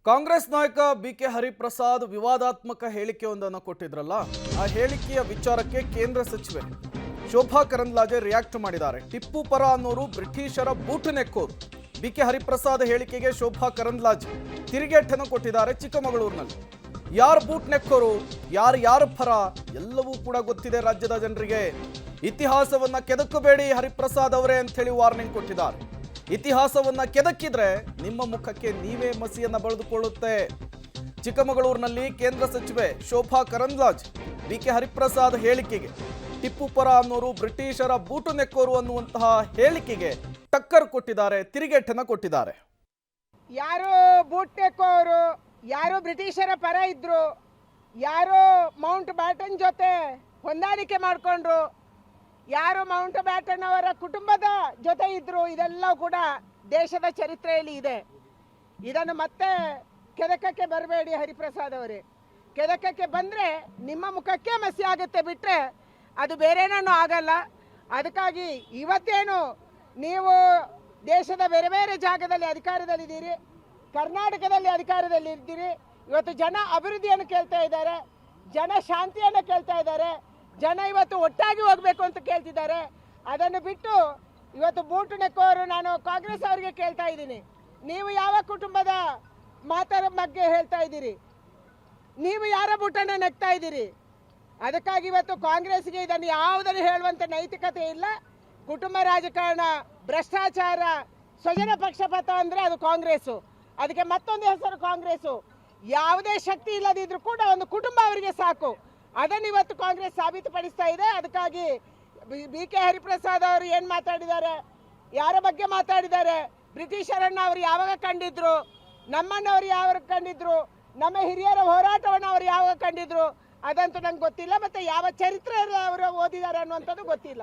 ಕಾಂಗ್ರೆಸ್ ನಾಯಕ ಬಿಕೆ ಹರಿಪ್ರಸಾದ್ ವಿವಾದಾತ್ಮಕ ಹೇಳಿಕೆಯೊಂದನ್ನು ಕೊಟ್ಟಿದ್ರಲ್ಲ, ಆ ಹೇಳಿಕೆಯ ವಿಚಾರಕ್ಕೆ ಕೇಂದ್ರ ಸಚಿವೆ ಶೋಭಾ ಕರಂದ್ಲಾಜೆ ರಿಯಾಕ್ಟ್ ಮಾಡಿದ್ದಾರೆ. ಟಿಪ್ಪು ಪರ ಅನ್ನೋರು ಬ್ರಿಟಿಷರ ಬೂಟು ನೆಕ್ಕೋರು. ಬಿಕೆ ಹರಿಪ್ರಸಾದ್ ಹೇಳಿಕೆಗೆ ಶೋಭಾ ಕರಂದ್ಲಾಜೆ ತಿರುಗೇಟನ್ನು ಕೊಟ್ಟಿದ್ದಾರೆ. ಚಿಕ್ಕಮಗಳೂರಿನಲ್ಲಿ ಯಾರು ಬೂಟ್ ನೆಕ್ಕೋರು, ಯಾರು ಪರ ಎಲ್ಲವೂ ಕೂಡ ಗೊತ್ತಿದೆ ರಾಜ್ಯದ ಜನರಿಗೆ. ಇತಿಹಾಸವನ್ನ ಕೆದಕಬೇಡಿ ಹರಿಪ್ರಸಾದ್ ಅವರೇ ಅಂತ ಹೇಳಿ ವಾರ್ನಿಂಗ್ ಕೊಟ್ಟಿದ್ದಾರೆ. ಇತಿಹಾಸವನ್ನ ಕೆದಕಿದ್ರೆ ನಿಮ್ಮ ಮುಖಕ್ಕೆ ನೀವೇ ಮಸಿಯನ್ನ ಬಳಿದುಕೊಳ್ಳುತ್ತೆ. ಚಿಕ್ಕಮಗಳೂರಿನಲ್ಲಿ ಕೇಂದ್ರ ಸಚಿವೆ ಶೋಭಾ ಕರಂದ್ಲಾಜೆ ಬಿಕೆ ಹರಿಪ್ರಸಾದ್ ಹೇಳಿಕೆಗೆ ಟಿಪ್ಪು ಪರ ಅನ್ನೋರು ಬ್ರಿಟಿಷರ ಬೂಟು ನೆಕ್ಕೋರು ಅನ್ನುವಂತಹ ಹೇಳಿಕೆಗೆ ಟಕ್ಕರ್ ಕೊಟ್ಟಿದ್ದಾರೆ, ತಿರುಗೇಟನ್ನ ಕೊಟ್ಟಿದ್ದಾರೆ. ಯಾರು ಬೂಟ್ ನೆಕ್ಕೋರು, ಯಾರು ಬ್ರಿಟಿಷರ ಪರ ಇದ್ರು, ಯಾರು ಮೌಂಟ್ ಬ್ಯಾಟನ್ ಜೊತೆ ಹೊಂದಾಣಿಕೆ ಮಾಡಿಕೊಂಡ್ರು, ಯಾರು ಮೌಂಟ್ ಬ್ಯಾಟನ್ ಅವರ ಕುಟುಂಬದ ಜೊತೆ ಇದ್ರು, ಇದೆಲ್ಲ ಕೂಡ ದೇಶದ ಚರಿತ್ರೆಯಲ್ಲಿ ಇದೆ. ಇದನ್ನು ಮತ್ತೆ ಕೆದಕಕ್ಕೆ ಬರಬೇಡಿ ಹರಿಪ್ರಸಾದ್ ಅವರೇ. ಕೆದಕಕ್ಕೆ ಬಂದರೆ ನಿಮ್ಮ ಮುಖಕ್ಕೆ ಮಸಿ ಆಗುತ್ತೆ ಬಿಟ್ಟರೆ ಅದು ಬೇರೆನೂ ಆಗಲ್ಲ. ಅದಕ್ಕಾಗಿ ಇವತ್ತೇನು ನೀವು ದೇಶದ ಬೇರೆ ಬೇರೆ ಜಾಗದಲ್ಲಿ ಅಧಿಕಾರದಲ್ಲಿದ್ದೀರಿ, ಕರ್ನಾಟಕದಲ್ಲಿ ಅಧಿಕಾರದಲ್ಲಿದ್ದೀರಿ. ಇವತ್ತು ಜನ ಅಭಿವೃದ್ಧಿಯನ್ನು ಕೇಳ್ತಾ ಇದ್ದಾರೆ, ಜನ ಶಾಂತಿಯನ್ನು ಕೇಳ್ತಾ ಇದ್ದಾರೆ, ಜನ ಇವತ್ತು ಒಟ್ಟಾಗಿ ಹೋಗಬೇಕು ಅಂತ ಕೇಳ್ತಿದ್ದಾರೆ. ಅದನ್ನು ಬಿಟ್ಟು ಇವತ್ತು ಬೂಟು ನೆಕ್ಕೋರು ನಾನು ಕಾಂಗ್ರೆಸ್ ಅವರಿಗೆ ಕೇಳ್ತಾ ಇದ್ದೀನಿ, ನೀವು ಯಾವ ಕುಟುಂಬದ ಮಾತರ ಬಗ್ಗೆ ಹೇಳ್ತಾ ಇದ್ದೀರಿ? ನೀವು ಯಾರ ಬೂಟನ್ನು ನೆಕ್ತಾ ಇದ್ದೀರಿ? ಅದಕ್ಕಾಗಿ ಇವತ್ತು ಕಾಂಗ್ರೆಸ್ಗೆ ಇದನ್ನು ಯಾವುದನ್ನು ಹೇಳುವಂಥ ನೈತಿಕತೆ ಇಲ್ಲ. ಕುಟುಂಬ ರಾಜಕಾರಣ, ಭ್ರಷ್ಟಾಚಾರ, ಸ್ವಜನ ಪಕ್ಷಪಾತ ಅಂದರೆ ಅದು ಕಾಂಗ್ರೆಸ್ಸು. ಅದಕ್ಕೆ ಮತ್ತೊಂದು ಹೆಸರು ಕಾಂಗ್ರೆಸ್ಸು. ಯಾವುದೇ ಶಕ್ತಿ ಇಲ್ಲದಿದ್ರೂ ಕೂಡ ಒಂದು ಕುಟುಂಬ ಅವರಿಗೆ ಸಾಕು. ಅದನ್ನು ಇವತ್ತು ಕಾಂಗ್ರೆಸ್ ಸಾಬೀತುಪಡಿಸ್ತಾ ಇದೆ. ಅದಕ್ಕಾಗಿ ಬಿಕೆ ಹರಿಪ್ರಸಾದ್ ಅವರು ಏನು ಮಾತಾಡಿದ್ದಾರೆ, ಯಾರ ಬಗ್ಗೆ ಮಾತಾಡಿದ್ದಾರೆ, ಬ್ರಿಟಿಷರನ್ನು ಅವರು ಯಾವಾಗ ಕಂಡಿದ್ರು, ನಮ್ಮನ್ನು ಅವರು ಯಾವಾಗ ಕಂಡಿದ್ರು, ನಮ್ಮ ಹಿರಿಯರ ಹೋರಾಟವನ್ನು ಅವರು ಯಾವಾಗ ಕಂಡಿದ್ರು, ಅದಂತೂ ನಂಗೆ ಗೊತ್ತಿಲ್ಲ. ಮತ್ತು ಯಾವ ಚರಿತ್ರೆ ಅವರು ಓದಿದ್ದಾರೆ ಅನ್ನುವಂಥದ್ದು ಗೊತ್ತಿಲ್ಲ.